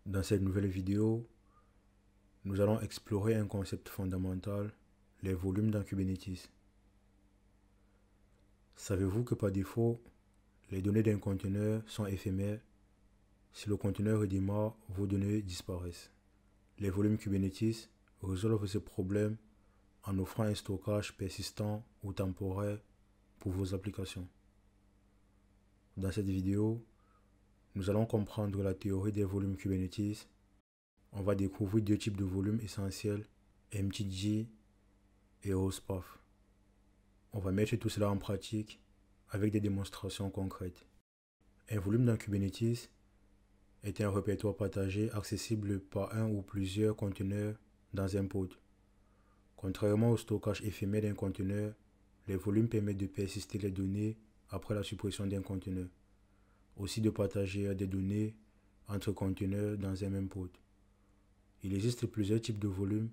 Dans cette nouvelle vidéo, nous allons explorer un concept fondamental, les volumes dans Kubernetes. Savez-vous que par défaut, les données d'un conteneur sont éphémères? Si le conteneur redémarre, vos données disparaissent. Les volumes Kubernetes résolvent ce problème en offrant un stockage persistant ou temporaire pour vos applications. Dans cette vidéo, nous allons comprendre la théorie des volumes Kubernetes. On va découvrir deux types de volumes essentiels, MTG et hostpath. On va mettre tout cela en pratique avec des démonstrations concrètes. Un volume dans Kubernetes est un répertoire partagé accessible par un ou plusieurs conteneurs dans un pod. Contrairement au stockage éphémère d'un conteneur, les volumes permettent de persister les données après la suppression d'un conteneur. Aussi de partager des données entre conteneurs dans un même pod. Il existe plusieurs types de volumes,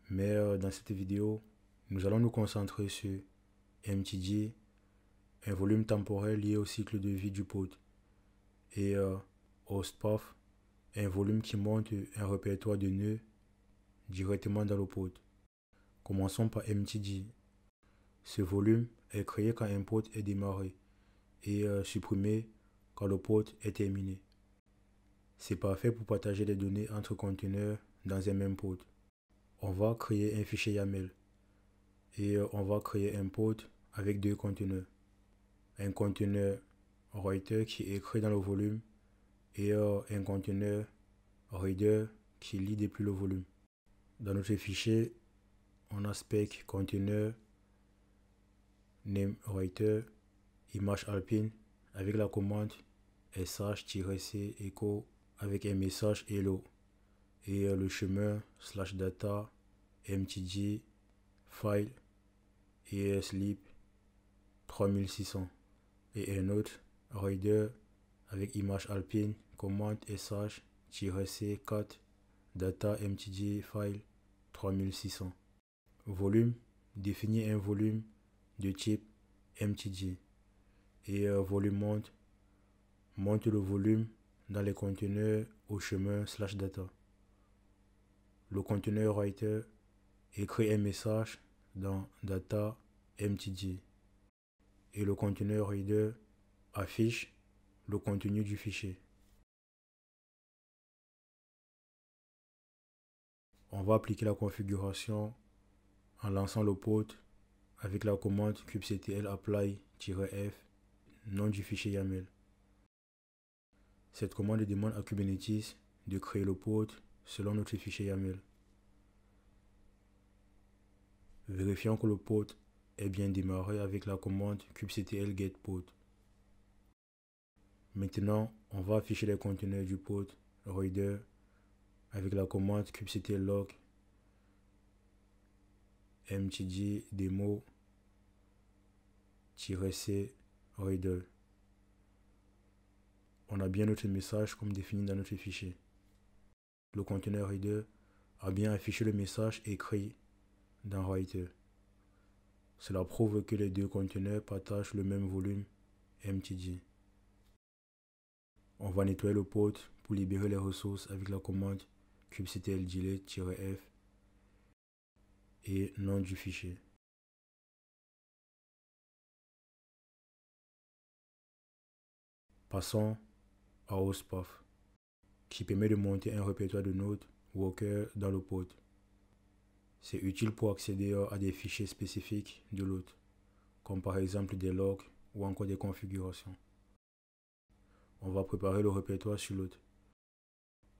mais dans cette vidéo, nous allons nous concentrer sur MTG, un volume temporel lié au cycle de vie du pod, et hostpath, un volume qui monte un répertoire de nœuds directement dans le pod. Commençons par MTG. Ce volume est créé quand un pod est démarré et supprimé quand le pod est terminé. C'est parfait pour partager des données entre conteneurs dans un même pod. On va créer un fichier YAML et on va créer un pod avec deux conteneurs. Un conteneur writer qui écrit dans le volume et un conteneur reader qui lit depuis le volume. Dans notre fichier, on a spec conteneur name writer image alpine avec la commande sh-c echo avec un message hello et le chemin /data mtg file et sleep 3600 et un autre reader avec image alpine commande sh-c 4 data mtg file 3600. Volume définit un volume de type mtg et volume monte le volume dans les conteneurs au chemin /data. Le conteneur writer écrit un message dans data mtg et le conteneur reader affiche le contenu du fichier. On va appliquer la configuration en lançant le pod avec la commande kubectl apply-f, nom du fichier YAML. Cette commande demande à Kubernetes de créer le pod selon notre fichier YAML. Vérifions que le pod est bien démarré avec la commande kubectl get-pod. Maintenant, on va afficher les conteneurs du pod reader avec la commande kubectl log mtg demo-c reader. On a bien notre message comme défini dans notre fichier. Le conteneur reader a bien affiché le message écrit dans writer. Cela prouve que les deux conteneurs partagent le même volume mtg. On va nettoyer le pod pour libérer les ressources avec la commande kubectl delete-f et nom du fichier. Passons à hostpath, qui permet de monter un répertoire de nodes worker dans le pod. C'est utile pour accéder à des fichiers spécifiques de l'hôte, comme par exemple des logs ou encore des configurations. On va préparer le répertoire sur l'hôte.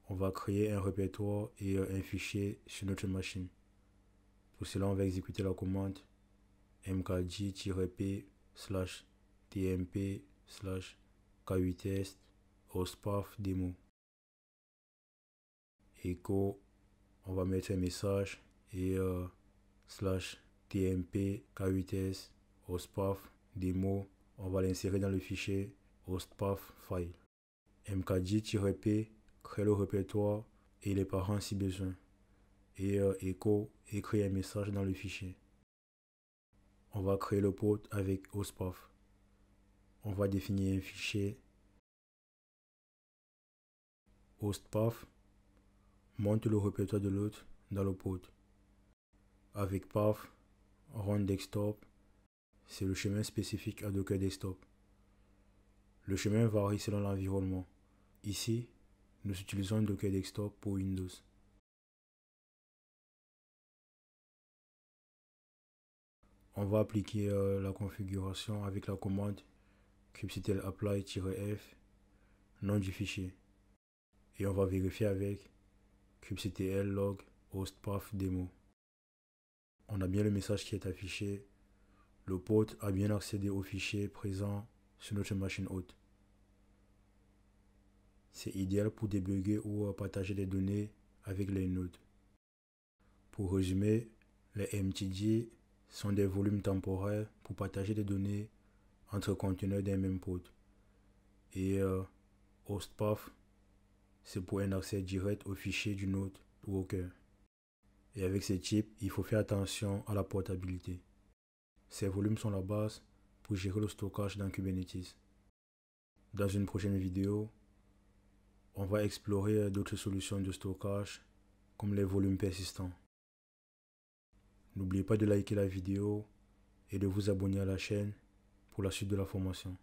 On va créer un répertoire et un fichier sur notre machine. Pour cela, on va exécuter la commande mkg-p/tmp/k8test hostpath demo. Echo, on va mettre un message et /tmp k8s hostpath demo, on va l'insérer dans le fichier hostpath file. mkg-p crée le répertoire et les parents si besoin. Et echo écrit un message dans le fichier. On va créer le pod avec hostpath. On va définir un fichier host path, monte le répertoire de l'hôte dans le pod. Avec path, run desktop, c'est le chemin spécifique à Docker Desktop. Le chemin varie selon l'environnement. Ici, nous utilisons Docker Desktop pour Windows. On va appliquer la configuration avec la commande kubectl apply-f, nom du fichier. Et on va vérifier avec kubectl log host path demo. On a bien le message qui est affiché. Le pod a bien accédé au fichier présent sur notre machine hôte. C'est idéal pour débugger ou partager des données avec les nodes. Pour résumer, les MTD sont des volumes temporaires pour partager des données entre conteneurs d'un même pod. Et host path, c'est pour un accès direct au fichier du node ou au cœur. Et avec ces types, il faut faire attention à la portabilité. Ces volumes sont la base pour gérer le stockage dans Kubernetes. Dans une prochaine vidéo, on va explorer d'autres solutions de stockage comme les volumes persistants. N'oubliez pas de liker la vidéo et de vous abonner à la chaîne pour la suite de la formation.